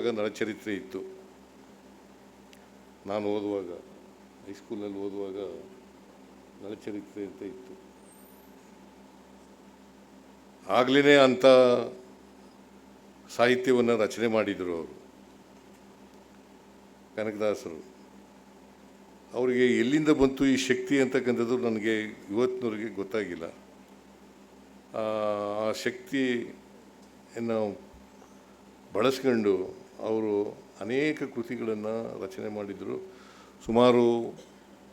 ಓದುವಾಗ ನಳಚರಿತ್ರೆ ಇತ್ತು. ನಾನು ಓದುವಾಗ ಹೈಸ್ಕೂಲಲ್ಲಿ ಓದುವಾಗ ನಳಚರಿತ್ರೆ ಅಂತ ಇತ್ತು. ಆಗಲೇ ಅಂಥ ಸಾಹಿತ್ಯವನ್ನು ರಚನೆ ಮಾಡಿದರು ಅವರು, ಕನಕದಾಸರು. ಅವರಿಗೆ ಎಲ್ಲಿಂದ ಬಂತು ಈ ಶಕ್ತಿ ಅಂತಕ್ಕಂಥದ್ದು ನನಗೆ ಇವತ್ತಿನವರೆಗೆ ಗೊತ್ತಾಗಿಲ್ಲ. ಆ ಶಕ್ತಿಯನ್ನು ಬಳಸ್ಕೊಂಡು ಅವರು ಅನೇಕ ಕೃತಿಗಳನ್ನು ರಚನೆ ಮಾಡಿದರು. ಸುಮಾರು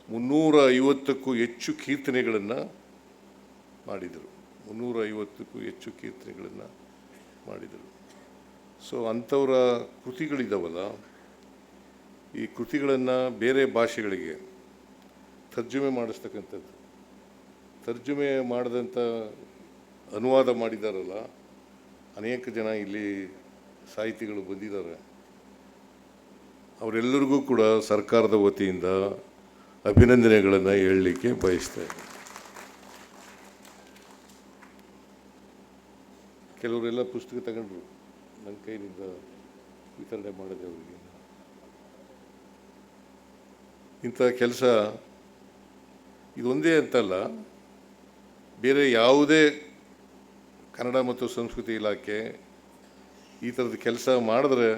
350ಕ್ಕೂ ಹೆಚ್ಚು ಕೀರ್ತನೆಗಳನ್ನು ಮಾಡಿದರು. 350ಕ್ಕೂ ಹೆಚ್ಚು ಕೀರ್ತನೆಗಳನ್ನು ಮಾಡಿದರು. ಸೊ ಅಂಥವರ ಕೃತಿಗಳಿದ್ದಾವಲ್ಲ, ಈ ಕೃತಿಗಳನ್ನು ಬೇರೆ ಭಾಷೆಗಳಿಗೆ ತರ್ಜುಮೆ ಮಾಡಿಸ್ತಕ್ಕಂಥದ್ದು, ತರ್ಜುಮೆ ಮಾಡಿದಂಥ ಅನುವಾದ ಮಾಡಿದಾರಲ್ಲ, ಅನೇಕ ಜನ ಇಲ್ಲಿ ಸಾಹಿತಿಗಳು ಬಂದಿದ್ದಾರೆ. ಅವರೆಲ್ಲರಿಗೂ ಕೂಡ ಸರ್ಕಾರದ ವತಿಯಿಂದ ಅಭಿನಂದನೆಗಳನ್ನು ಹೇಳಲಿಕ್ಕೆ ಬಯಸ್ತಾ ಇದ್ದೀನಿ. ಕೆಲವರೆಲ್ಲ ಪುಸ್ತಕ ತಗೊಂಡ್ರು, ನನ್ನ ಕೈಯಿಂದ ವಿತರಣೆ ಮಾಡಿದೆ ಅವರಿಗೆ. ಇಂಥ ಕೆಲಸ ಇದೊಂದೇ ಅಂತಲ್ಲ, ಬೇರೆ ಯಾವುದೇ ಕನ್ನಡ ಮತ್ತು ಸಂಸ್ಕೃತಿ ಇಲಾಖೆ ಈ ಥರದ ಕೆಲಸ ಮಾಡಿದ್ರೆ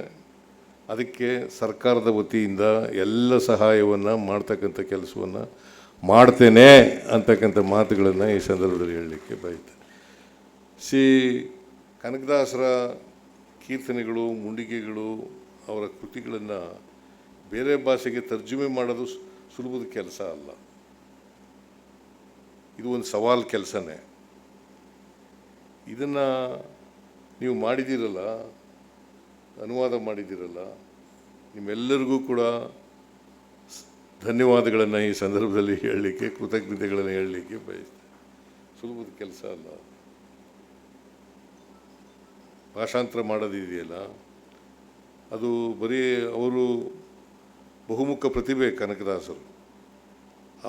ಅದಕ್ಕೆ ಸರ್ಕಾರದ ವತಿಯಿಂದ ಎಲ್ಲ ಸಹಾಯವನ್ನು ಮಾಡ್ತಕ್ಕಂಥ ಕೆಲಸವನ್ನು ಮಾಡ್ತೇನೆ ಅಂತಕ್ಕಂಥ ಮಾತುಗಳನ್ನು ಈ ಸಂದರ್ಭದಲ್ಲಿ ಹೇಳಲಿಕ್ಕೆ ಬಯಸ್ತೇನೆ. ಕನಕದಾಸರ ಕೀರ್ತನೆಗಳು, ಮುಂಡಿಗೆಗಳು, ಅವರ ಕೃತಿಗಳನ್ನು ಬೇರೆ ಭಾಷೆಗೆ ತರ್ಜುಮೆ ಮಾಡೋದು ಸುಲಭದ ಕೆಲಸ ಅಲ್ಲ. ಇದು ಒಂದು ಸವಾಲು ಕೆಲಸನೇ. ಇದನ್ನು ನೀವು ಮಾಡಿದ್ದೀರಲ್ಲ, ಅನುವಾದ ಮಾಡಿದ್ದೀರಲ್ಲ, ನಿಮ್ಮೆಲ್ಲರಿಗೂ ಕೂಡ ಧನ್ಯವಾದಗಳನ್ನು ಈ ಸಂದರ್ಭದಲ್ಲಿ ಹೇಳಲಿಕ್ಕೆ, ಕೃತಜ್ಞತೆಗಳನ್ನು ಹೇಳಲಿಕ್ಕೆ ಬಯಸ್ತೇನೆ. ಸುಲಭದ ಕೆಲಸ ಅಲ್ಲ. ಭಾಷಾಂತರ ಮಾಡೋದಿದೆಯಲ್ಲ, ಅದು ಬರೀ ಅವರು ಬಹುಮುಖ ಪ್ರತಿಭೆ ಕನಕದಾಸರು.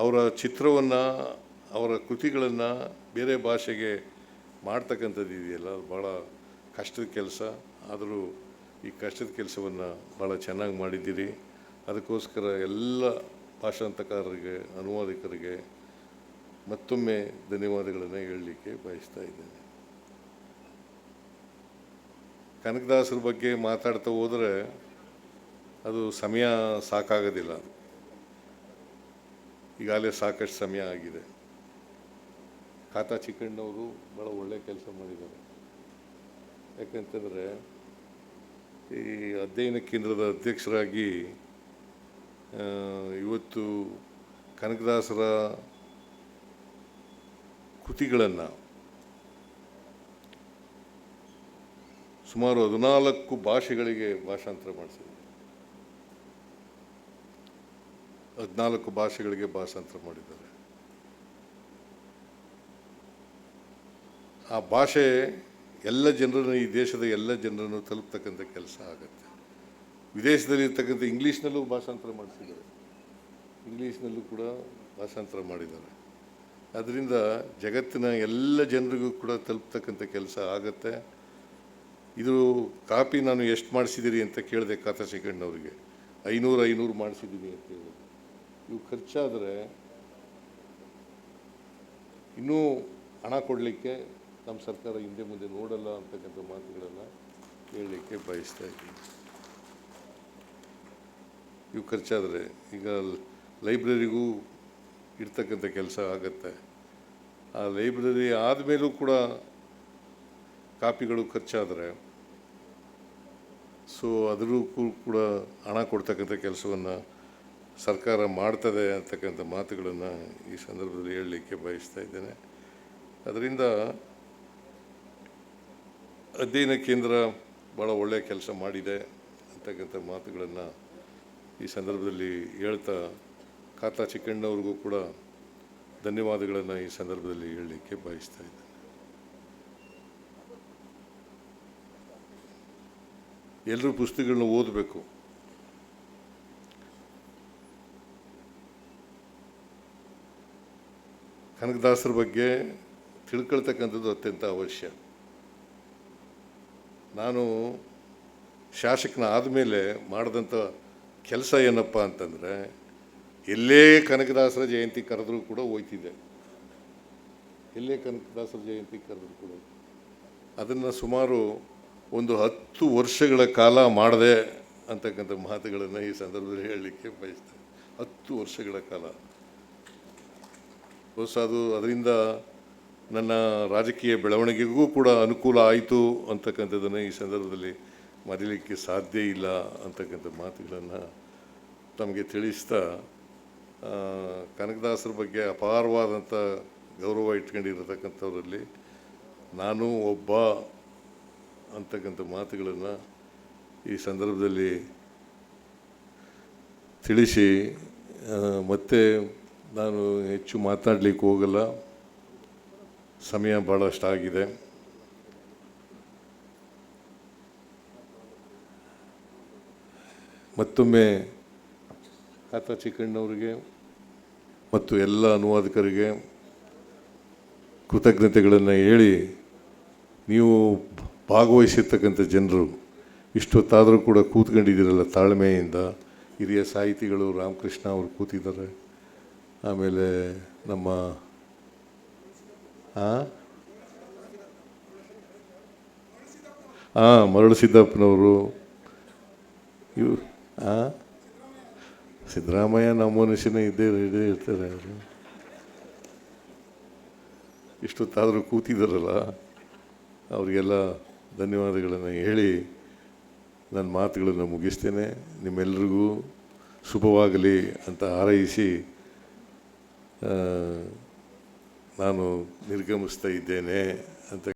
ಅವರ ಚಿತ್ರವನ್ನು, ಅವರ ಕೃತಿಗಳನ್ನು ಬೇರೆ ಭಾಷೆಗೆ ಮಾಡ್ತಕ್ಕಂಥದ್ದು ಇದೆಯಲ್ಲ, ಅದು ಭಾಳ ಕಷ್ಟದ ಕೆಲಸ. ಆದರೂ ಈ ಕಷ್ಟದ ಕೆಲಸವನ್ನು ಭಾಳ ಚೆನ್ನಾಗಿ ಮಾಡಿದ್ದೀರಿ. ಅದಕ್ಕೋಸ್ಕರ ಎಲ್ಲ ಭಾಷಾಂತರಕಾರರಿಗೆ, ಅನುವಾದಕರಿಗೆ ಮತ್ತೊಮ್ಮೆ ಧನ್ಯವಾದಗಳನ್ನು ಹೇಳಲಿಕ್ಕೆ ಬಯಸ್ತಾ ಇದ್ದೇನೆ. ಕನಕದಾಸರ ಬಗ್ಗೆ ಮಾತಾಡ್ತಾ ಹೋದರೆ ಅದು ಸಮಯ ಸಾಕಾಗೋದಿಲ್ಲ. ಈಗಾಗಲೇ ಸಾಕಷ್ಟು ಸಮಯ ಆಗಿದೆ. ಖಾತಾ ಚಿಕ್ಕಣ್ಣವರು ಭಾಳ ಒಳ್ಳೆಯ ಕೆಲಸ ಮಾಡಿದ್ದಾರೆ. ಯಾಕಂತಂದರೆ ಈ ಅಧ್ಯಯನ ಕೇಂದ್ರದ ಅಧ್ಯಕ್ಷರಾಗಿ ಇವತ್ತು ಕನಕದಾಸರ ಕೃತಿಗಳನ್ನು ಸುಮಾರು 14 ಭಾಷೆಗಳಿಗೆ ಭಾಷಾಂತರ ಮಾಡಿಸಿದ್ದಾರೆ. 14 ಭಾಷೆಗಳಿಗೆ ಭಾಷಾಂತರ ಮಾಡಿದ್ದಾರೆ. ಆ ಭಾಷೆ ಎಲ್ಲ ಜನರನ್ನು, ಈ ದೇಶದ ಎಲ್ಲ ಜನರನ್ನು ತಲುಪ್ತಕ್ಕಂಥ ಕೆಲಸ ಆಗುತ್ತೆ. ವಿದೇಶದಲ್ಲಿರ್ತಕ್ಕಂಥ ಇಂಗ್ಲೀಷ್ನಲ್ಲೂ ಭಾಷಾಂತರ ಮಾಡಿಸಿದ್ದಾರೆ, ಇಂಗ್ಲೀಷ್ನಲ್ಲೂ ಕೂಡ ಭಾಷಾಂತರ ಮಾಡಿದ್ದಾರೆ. ಅದರಿಂದ ಜಗತ್ತಿನ ಎಲ್ಲ ಜನರಿಗೂ ಕೂಡ ತಲುಪ್ತಕ್ಕಂಥ ಕೆಲಸ ಆಗುತ್ತೆ. ಇದು ಕಾಪಿ ನಾನು ಎಷ್ಟು ಮಾಡಿಸಿದ್ದೀರಿ ಅಂತ ಕೇಳಿದೆ ಖಾತಾ ಚಿಕ್ಕಣ್ಣವ್ರಿಗೆ. 500 ಮಾಡಿಸಿದ್ದೀನಿ ಅಂತ ಹೇಳಿದೆ. ಇವು ಖರ್ಚಾದರೆ ಇನ್ನೂ ಹಣ ಕೊಡಲಿಕ್ಕೆ ನಮ್ಮ ಸರ್ಕಾರ ಹಿಂದೆ ಮುಂದೆ ನೋಡಲ್ಲ ಅಂತಕ್ಕಂಥ ಮಾತುಗಳನ್ನು ಹೇಳಲಿಕ್ಕೆ ಬಯಸ್ತಾ ಇದ್ದೀನಿ. ಇವು ಖರ್ಚಾದರೆ ಈಗ ಲೈಬ್ರರಿಗೂ ಇರ್ತಕ್ಕಂಥ ಕೆಲಸ ಆಗುತ್ತೆ. ಆ ಲೈಬ್ರರಿ ಆದಮೇಲೂ ಕೂಡ ಕಾಪಿಗಳು ಖರ್ಚಾದರೆ ಅದಕ್ಕೂ ಕೂಡ ಹಣ ಕೊಡ್ತಕ್ಕಂಥ ಕೆಲಸವನ್ನು ಸರ್ಕಾರ ಮಾಡ್ತದೆ ಅಂತಕ್ಕಂಥ ಮಾತುಗಳನ್ನು ಈ ಸಂದರ್ಭದಲ್ಲಿ ಹೇಳಲಿಕ್ಕೆ ಬಯಸ್ತಾ ಇದ್ದೇನೆ. ಅದರಿಂದ ಅಧ್ಯಯನ ಕೇಂದ್ರ ಭಾಳ ಒಳ್ಳೆಯ ಕೆಲಸ ಮಾಡಿದೆ ಅಂತಕ್ಕಂಥ ಮಾತುಗಳನ್ನು ಈ ಸಂದರ್ಭದಲ್ಲಿ ಹೇಳ್ತಾ, ಖಾತಾ ಚಿಕ್ಕಣ್ಣವ್ರಿಗೂ ಕೂಡ ಧನ್ಯವಾದಗಳನ್ನು ಈ ಸಂದರ್ಭದಲ್ಲಿ ಹೇಳಲಿಕ್ಕೆ ಬಯಸ್ತಾ ಇದ್ದೇನೆ. ಎಲ್ಲರೂ ಪುಸ್ತಕಗಳನ್ನ ಓದಬೇಕು. ಕನಕದಾಸರ ಬಗ್ಗೆ ತಿಳ್ಕೊಳ್ತಕ್ಕಂಥದ್ದು ಅತ್ಯಂತ ಅವಶ್ಯ. ನಾನು ಶಾಸಕನ ಆದಮೇಲೆ ಮಾಡಿದಂಥ ಕೆಲಸ ಏನಪ್ಪ ಅಂತಂದರೆ, ಎಲ್ಲೇ ಕನಕದಾಸರ ಜಯಂತಿ ಕರೆದ್ರೂ ಕೂಡ ಹೋಯ್ತಿದ್ದೆ. ಎಲ್ಲೇ ಕನಕದಾಸರ ಜಯಂತಿ ಕರೆದ್ರೂ ಕೂಡ ಅದನ್ನು ಸುಮಾರು ಒಂದು 10 ವರ್ಷಗಳ ಕಾಲ ಮಾಡಿದೆ ಅಂತಕ್ಕಂಥ ಮಾತುಗಳನ್ನು ಈ ಸಂದರ್ಭದಲ್ಲಿ ಹೇಳಲಿಕ್ಕೆ ಬಯಸ್ತೇನೆ. 10 ವರ್ಷಗಳ ಕಾಲ. ಅದು ಅದರಿಂದ ನನ್ನ ರಾಜಕೀಯ ಬೆಳವಣಿಗೆಗೂ ಕೂಡ ಅನುಕೂಲ ಆಯಿತು ಅಂತಕ್ಕಂಥದ್ದನ್ನು ಈ ಸಂದರ್ಭದಲ್ಲಿ ಮರೀಲಿಕ್ಕೆ ಸಾಧ್ಯ ಇಲ್ಲ ಅಂತಕ್ಕಂಥ ಮಾತುಗಳನ್ನು ತಮಗೆ ತಿಳಿಸ್ತಾ, ಕನಕದಾಸರ ಬಗ್ಗೆ ಅಪಾರವಾದಂಥ ಗೌರವ ಇಟ್ಕೊಂಡಿರತಕ್ಕಂಥವರಲ್ಲಿ ನಾನು ಒಬ್ಬ ಅಂತಕ್ಕಂಥ ಮಾತುಗಳನ್ನು ಈ ಸಂದರ್ಭದಲ್ಲಿ ತಿಳಿಸಿ, ಮತ್ತೆ ನಾನು ಹೆಚ್ಚು ಮಾತನಾಡಲಿಕ್ಕೆ ಹೋಗಲ್ಲ. ಸಮಯ ಭಾಳಷ್ಟಾಗಿದೆ. ಮತ್ತೊಮ್ಮೆ ಕಾತಾ ಚಿಕ್ಕಣ್ಣವರಿಗೆ ಮತ್ತು ಎಲ್ಲ ಅನುವಾದಕರಿಗೆ ಕೃತಜ್ಞತೆಗಳನ್ನು ಹೇಳಿ, ನೀವು ಭಾಗವಹಿಸಿರ್ತಕ್ಕಂಥ ಜನರು ಇಷ್ಟೊತ್ತಾದರೂ ಕೂಡ ಕೂತ್ಕೊಂಡಿದ್ದೀರಲ್ಲ ತಾಳ್ಮೆಯಿಂದ. ಹಿರಿಯ ಸಾಹಿತಿಗಳು ರಾಮಕೃಷ್ಣ ಅವರು ಕೂತಿದ್ದಾರೆ, ಆಮೇಲೆ ನಮ್ಮ ಮರಳು ಸಿದ್ದಪ್ಪನವರು, ಇವರು ಸಿದ್ದರಾಮಯ್ಯ ನಮ್ಮ ಮನುಷ್ಯನೇ ಇದ್ದೇ ಇರ್ತಾರೆ. ಅವರು ಇಷ್ಟೊತ್ತಾದರೂ ಕೂತಿದ್ದಾರಲ್ಲ, ಅವರಿಗೆಲ್ಲ ಧನ್ಯವಾದಗಳನ್ನು ಹೇಳಿ ನನ್ನ ಮಾತುಗಳನ್ನು ಮುಗಿಸ್ತೇನೆ. ನಿಮ್ಮೆಲ್ಲರಿಗೂ ಶುಭವಾಗಲಿ ಅಂತ ಹಾರೈಸಿ ನಾನು ನಿರ್ಗಮಿಸ್ತಾ ಇದ್ದೇನೆ ಅಂತ